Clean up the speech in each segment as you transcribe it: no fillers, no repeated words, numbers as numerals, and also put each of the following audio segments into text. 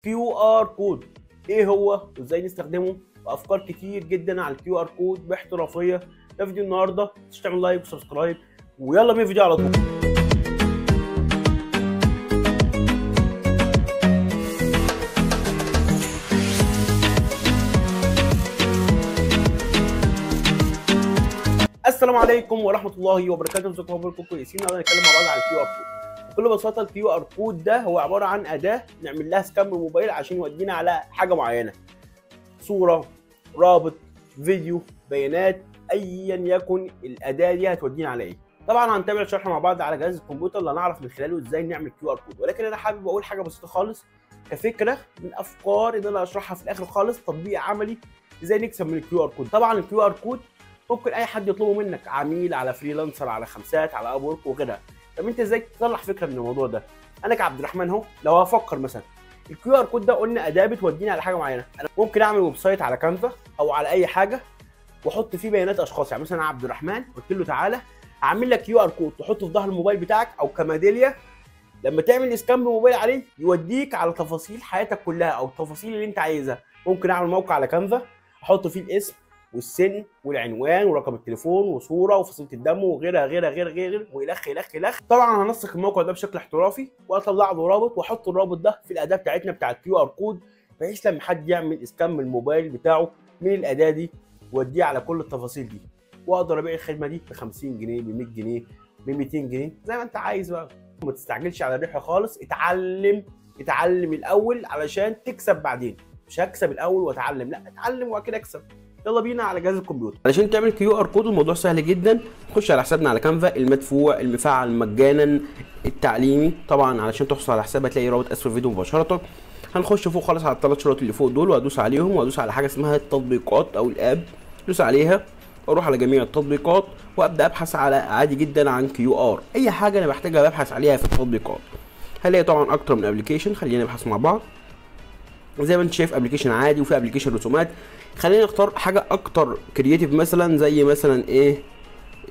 كيو ار كود ايه هو وازاي نستخدمه وافكار كتير جدا على الكيو ار كود باحترافيه. ده فيديو النهارده، مش تعمل لايك وسبسكرايب ويلا بينا الفيديو على طول. السلام عليكم ورحمه الله وبركاته، ازيكم اخباركم كويسين؟ النهارده هنتكلم مع بعض على الكيو ار كود. بكل بساطه الكيو ار كود ده هو عباره عن اداه نعمل لها سكان بالموبايل عشان يودينا على حاجه معينه، صوره، رابط، فيديو، بيانات، ايا يكن الاداه دي هتودينا على ايه. طبعا هنتابع الشرح مع بعض على جهاز الكمبيوتر اللي هنعرف من خلاله ازاي نعمل كيو ار كود، ولكن انا حابب اقول حاجه بسيطه خالص كفكره من افكار ان انا اشرحها في الاخر خالص، تطبيق عملي ازاي نكسب من الكيو ار كود. طبعا الكيو ار كود ممكن اي حد يطلبه منك، عميل، على فريلانسر، على خمسات، على اب وورك وغيرها. طب انت ازاي تطلع فكره من الموضوع ده؟ انا كعبد الرحمن اهو، لو هفكر مثلا الكيو ار كود ده قلنا اداه بتوديني على حاجه معينه، انا ممكن اعمل ويب سايت على كانفا او على اي حاجه واحط فيه بيانات اشخاص. يعني مثلا عبد الرحمن قلت له تعالى اعمل لك كيو ار كود تحطه في ظهر الموبايل بتاعك او كميداليه، لما تعمل اسكان بالموبايل عليه يوديك على تفاصيل حياتك كلها او التفاصيل اللي انت عايزها. ممكن اعمل موقع على كانفا احط فيه الاسم والسن والعنوان ورقم التليفون وصوره وفصيله الدم وغيرها غيرها غير غير والخ الخ الخ. طبعا هنسق الموقع ده بشكل احترافي واطلع له رابط واحط الرابط ده في الاداه بتاعتنا بتاع الكيو ار كود، بحيث لما حد يعمل اسكان من الموبايل بتاعه من الاداه دي يوديه على كل التفاصيل دي، واقدر ابيع الخدمه دي ب 50 جنيه ب 100 جنيه ب 200 جنيه زي ما انت عايز بقى. ما تستعجلش على الربح خالص، اتعلم الاول علشان تكسب بعدين. مش هكسب الاول واتعلم، لا اتعلم وبعد كده اكسب. يلا بينا على جهاز الكمبيوتر. علشان تعمل كيو ار كود الموضوع سهل جدا، خش على حسابنا على كانفا المدفوع المفعل مجانا التعليمي. طبعا علشان تحصل على حساب هتلاقي رابط اسفل الفيديو مباشره. هنخش فوق خالص على الثلاث شروط اللي فوق دول وادوس عليهم وادوس على حاجه اسمها التطبيقات او الاب، ادوس عليها واروح على جميع التطبيقات وابدا ابحث على عادي جدا عن كيو ار. اي حاجه انا بحتاجها ببحث عليها في التطبيقات. هلاقي طبعا اكتر من ابلكيشن، خلينا نبحث مع بعض. زي ما انت شايف ابلكيشن عادي وفي ابلكيشن رسومات. خلينا نختار حاجه اكتر كرييتيف، مثلا زي مثلا ايه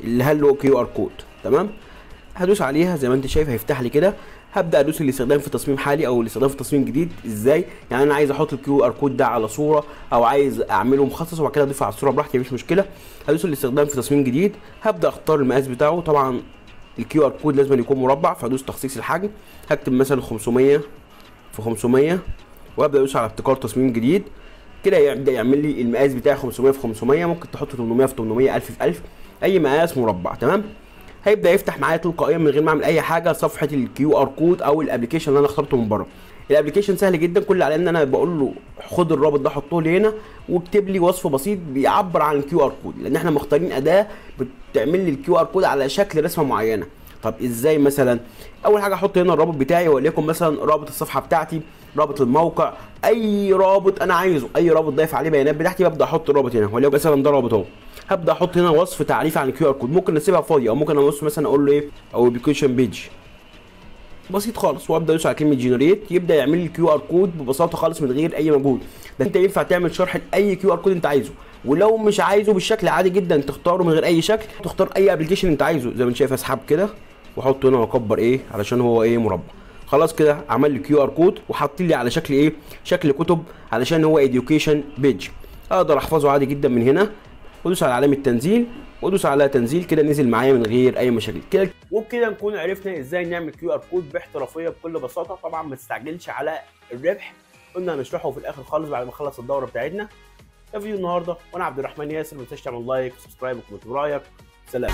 الهالو كيو ار كود. تمام، هدوس عليها زي ما انت شايف هيفتح لي كده. هبدا ادوس الاستخدام في تصميم حالي او الاستخدام في تصميم جديد. ازاي يعني؟ انا عايز احط الكيو ار كود ده على صوره او عايز اعمله مخصص وبعد كده اضيفه على الصوره براحتي، مفيش مشكله. هدوس الاستخدام في تصميم جديد، هبدا اختار المقاس بتاعه. طبعا الكيو ار كود لازم يكون مربع، فادوس تخصيص الحجم، هكتب مثلا 500 في 500 وابدا ادوس على ابتكار تصميم جديد. كده يبدا يعمل لي المقاس بتاعي 500 في 500، ممكن تحط 800 في 800، 1000 في 1000، اي مقاس مربع. تمام، هيبدا يفتح معايا تلقائيا من غير ما اعمل اي حاجه صفحه الكيو ار كود او الابلكيشن اللي انا اخترته من بره. الابلكيشن سهل جدا، كل اللي عليه ان انا بقول له خد الرابط ده حطه لي هنا واكتب لي وصف بسيط بيعبر عن الكيو ار كود، لان احنا مختارين اداه بتعمل لي الكيو ار كود على شكل رسمه معينه. طب ازاي؟ مثلا اول حاجه احط هنا الرابط بتاعي، وليكن مثلا رابط الصفحه بتاعتي، رابط الموقع، اي رابط انا عايزه، اي رابط ضايف عليه بيانات بتاعتي ببدا احط الرابط هنا. وليكن مثلا ده رابط اهو، هبدا احط هنا وصف تعريف عن الكيو ار كود. ممكن اسيبها فاضيه او ممكن ابص مثلا اقول له ايه او ابلكيشن بيج بسيط خالص، وابدا ادوس على كلمه جنريت يبدا يعمل لي الكيو ار كود ببساطه خالص من غير اي مجهود. ده انت ينفع تعمل شرح لاي كيو ار كود انت عايزه، ولو مش عايزه بالشكل عادي جدا تختاره من غير اي شكل، تختار اي ابلكيشن انت عايزه. زي ما انت شايف اسحب كده واحط هنا واكبر ايه علشان هو ايه مربع. خلاص كده عمل لي كيو ار كود وحط لي على شكل ايه، شكل كتب، علشان هو اديوكيشن بيج. اقدر احفظه عادي جدا من هنا وادوس على علامه تنزيل وادوس على تنزيل، كده نزل معايا من غير اي مشاكل كده. وبكده نكون عرفنا ازاي نعمل كيو ار كود باحترافيه بكل بساطه. طبعا ما تستعجلش على الربح، قلنا هنشرحه في الاخر خالص بعد ما نخلص الدوره بتاعتنا. ده فيديو النهارده وانا عبد الرحمن ياسر، ما تنساش تعمل لايك وسبسكرايب وكومنت برايك. سلام.